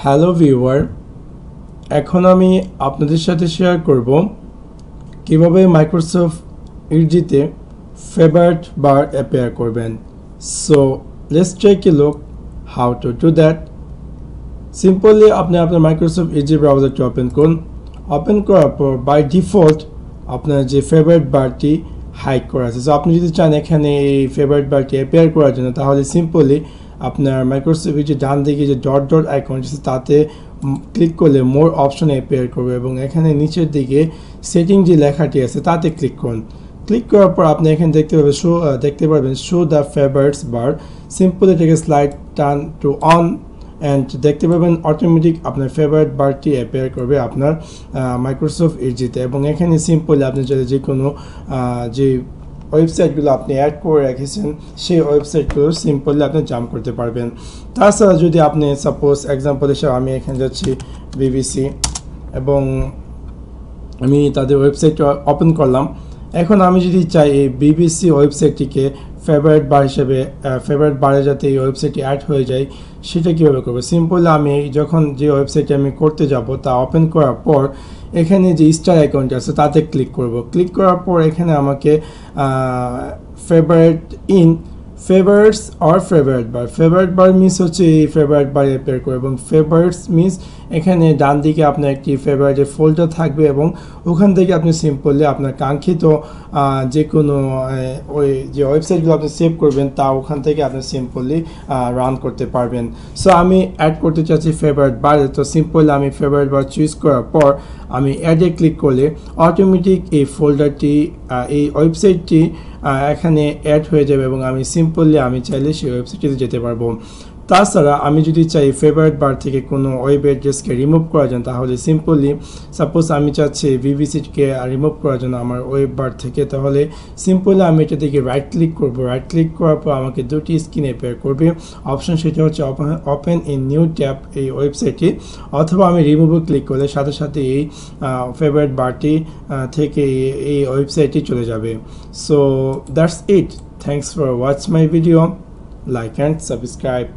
Hello viewer, এখন আমি আপনাদের সাথে শেয়ার করব কিভাবে মাইক্রোসফট ইজিতে ফেভারিট বার অ্যাপিয়ার করবেন। So let's take a look how to do that. Simply আপনি আপনার মাইক্রোসফট ইজি ব্রাউজারটি ওপেন করুন। ওপেন করার পর বাই ডিফল্ট আপনার যে ফেভারিট বারটি হাইড করা আছে, সো আপনি যদি চান এখানে এই ফেভারিট বারটি অ্যাপিয়ার করার জন্য, তাহলে সিম্পলি আপনার মাইক্রোসফট ইজি ডান দিকে যে ডট ডট আইকন আছে তাতে ক্লিক করলে মোর অপশনে অ্যাপিয়ার করবে এবং এখানে নিচের দিকে সেটিং যে লেখাটি আছে তাতে ক্লিক করুন। ক্লিক করার পর আপনি এখানে দেখতে পারবেন show the favourites bar. Simply এটাকে slide turn to on and দেখতে পাবেন অটোমেটিক আপনার ফেভারিট বারটি অ্যাপিয়ার করবে আপনার মাইক্রোসফট ইজিতে। এবং এখানে সিম্পলি আপনি যদি যে কোনো যে ওয়েবসাইটগুলো আপনি অ্যাড করে রেখেছেন সেই ওয়েবসাইটগুলো সিম্পলি আপনি জাম্প করতে পারবেন। তাছাড়া যদি আপনি সাপোজ এক্সাম্পল হিসেবে আমি এখানে যাচ্ছি বিবিসি এবং আমি তাদের ওয়েবসাইটটা ওপেন করলাম। এখন আমি যদি চাই এই বিবিসি ওয়েবসাইটটিকে ফেভারিট বার হিসেবে ফেভারিট বারে যাতে এই ওয়েবসাইটটি অ্যাড হয়ে যায়, সেটা কীভাবে করবো? সিম্পলি আমি যখন যে ওয়েবসাইটটি আমি করতে যাব তা ওপেন করার পর এখানে যে স্টার আইকনটি আছে তাতে ক্লিক করব। ক্লিক করার পর এখানে আমাকে favourite in favourites or favourite bar miss হচ্ছে এই ফেভারিট বার অ্যাপিয়ার করে এবং ফেভারিটস মিস এখানে ডান দিকে আপনার একটি ফেভারিটের ফোল্ডার থাকবে এবং ওখান থেকে আপনি সিম্পলি আপনার কাঙ্ক্ষিত যে কোনো ওই যে ওয়েবসাইটগুলো আপনি সেভ করবেন তা ওখান থেকে আপনি সিম্পলি রান করতে পারবেন। সো আমি অ্যাড করতে চাচ্ছি ফেভারিট বারে, তো সিম্পলি আমি ফেভারিট বার চুজ করার পর আমি অ্যাডে ক্লিক করলে অটোমেটিক এই ফোল্ডারটি এই ওয়েবসাইটটি এখানে অ্যাড হয়ে যাবে এবং আমি আমি চাইলে সেই ওয়েবসাইটটিতে যেতে পারবো। তাছাড়া আমি যদি চাই ফেভারিট বার থেকে কোনো ওয়েব অ্যাড্রেসকে রিমুভ করার জন্য, তাহলে সিম্পলি সাপোজ আমি চাচ্ছি বিবিসিকে রিমুভ করার জন্য আমার ওয়েব বার থেকে, তাহলে সিম্পলি আমি এটা থেকে রাইট ক্লিক করব। রাইট ক্লিক করার পর আমাকে দুটি স্ক্রিন অ্যাপিয়ার করবে অপশন, সেটা হচ্ছে ওপেন ইন নিউ ট্যাব এই ওয়েবসাইটটি, অথবা আমি রিমুভে ক্লিক করলে সাথে সাথে এই ফেভারিট বারটি থেকে এই ওয়েবসাইটটি চলে যাবে। So that's it. Thanks for watch my video. Like and subscribe.